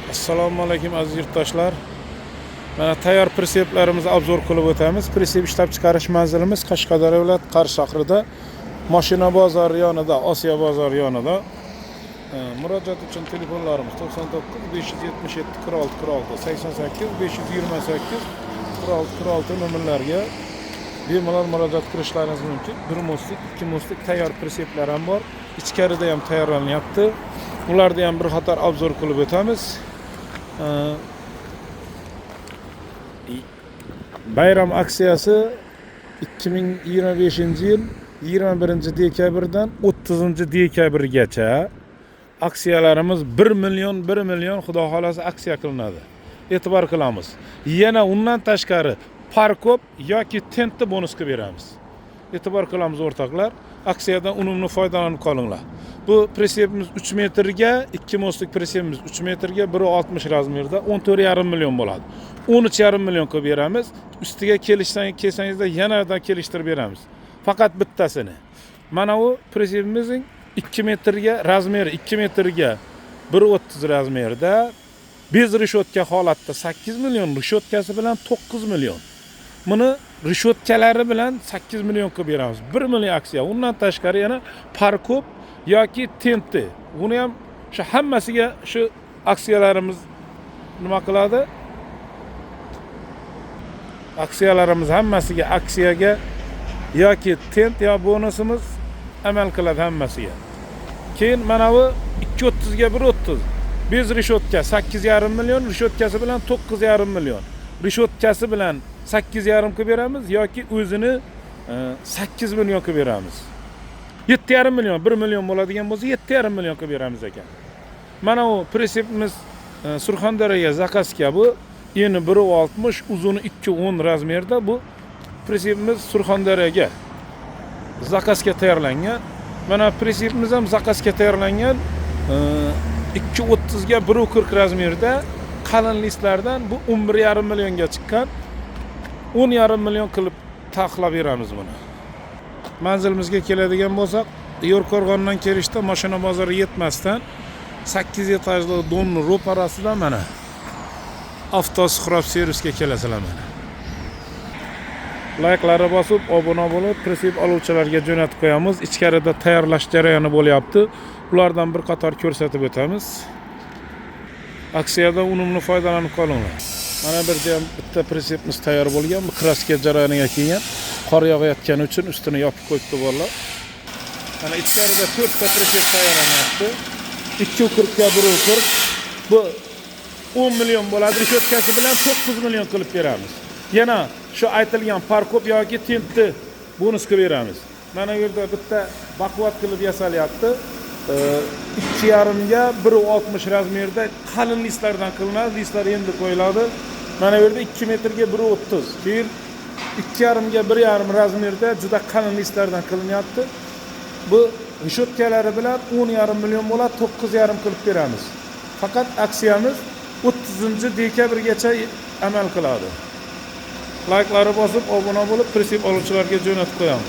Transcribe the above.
Assalomu alaykum aziz yurtdoshlar. Mana tayyor pritseplarimizni obzor qilib o'tamiz. Pritsep ishlab chiqarish manzilimiz Qashqadaryo viloyati Qarshi shahrida, Mashina bozori yonida, Osiyo bozori yonida. Murojaat uchun telefonlarimiz 99 577 46 46 88 528 46 46 nomerlarga bemalol murojaat qilishlaringiz mumkin. Bir mostlik, ikki mostlik tayyor pritseplar ham bor. Ichkarida ham tayyorlanyapti. Ularni ham bir qator obzor qilib o'tamiz. Bayram aksiyasi 2025-yil 21-dekabrdan 30-dekabrgacha aksiyalarimiz 1 million xudo xolasa aksiya qilinadi. E'tibor qilamiz. Yana undan tashqari parkop yoki tentni bonusga beramiz. E'tibor qilamiz o'rtoqlar. Aksiyadan unumli foydalanib qolinglar. Bu pritsepimiz 3 metrga, 2 mostlik pritsepimiz 3 metrga 1.60 razmerda 14,5 million bo'ladi. 13,5 millionga beramiz. Ustiga kelsangizda yanada kelishtirib beramiz. Faqat bittasini. Mana bu pritsepimizning 2 metrga razmeri 2 metrga 1.30 razmerda bez rishotka holatda 8 million, rishotkasi bilan 9 million. Buni rishotkalari bilan 8 millionga beramiz. 1 million aksiya. Undan tashqari yana parkop yoki tenti. Buni ham shu hammasiga shu aksiyalarimiz nima qiladi? Aksiyalarimiz hammasiga aksiyaga yoki tent yo bonusimiz amal qiladi hammasiga. Keyin mana bu 230 ga 1.30. Bez rishotka 8,5 million, rishotkasi bilan 9,5 million. Rishotkasi bilan 8,5 ga beramiz yoki o'zini 8 millionga beramiz. 7,5 million, 1 million bo'ladigan bo'lsa 7,5 millionga beramiz ekan. Mana bu pritsepimiz Surxondaryoga zakazga bu eni 1.60, uzuni 2.10 razmerda bu pritsepimiz Surxondaryoga zakazga tayyorlangan. Mana pritsepimiz ham zakazga tayyorlangan 2.30 ga 1.40 razmerda qalin listlardan bu 11,5 millionga chiqqan. 10,5 million qilib taxlab beramiz buni. Manzilimizga keladigan bo'lsak, Yo'rqo'rg'ondan kelishda mashina bozori yetmasdan 8 etajli domni ro'parasida mana avtosuhrob servisga kelasizlar mana. Layklari bosib, obuna bo'lib, pritsep oluvchilarga jo'natib qo'yamiz. Ichkarida tayyorlash jarayoni bo'lyapti. Ulardan bir qator ko'rsatib o'tamiz. Aksiyadan unumli foydalanib qolinglar. Mana birda ham bitta pritsepimiz tayyor bo'lgan. Bu kraska jarayoniga kelgan. Qor yog'ayotgani uchun ustini yopib qo'yibdi bolalar. Mana ichkarida 4 ta pritsep tayyorlanyapti. 2.40 ga 1.40. Bu 10 million bo'ladi. Rishotkasi bilan 9 million qilib beramiz. Yana shu aytilgan parkop yoki tentni bonusga beramiz. Mana bu yerda bitta baquvvat qilib yasalyapti. 2,5 ga 1.60 razmerda qalin listlardan qilinadi. Listlar endi qo'yiladi. Mana bu yerda 2 metrga 1.30. Keyin 2,5 ga 1,5 razmerda juda qalin listlardan qilinyapti. Bu rishotkalari bilan 10,5 million bo'ladi, 9,5 qilib beramiz. Faqat aksiyamiz 30-dekabrgacha amal qiladi. Layklari bosib, obuna bo'lib, pritsep oluvchilarga jo'natib qo'yamiz.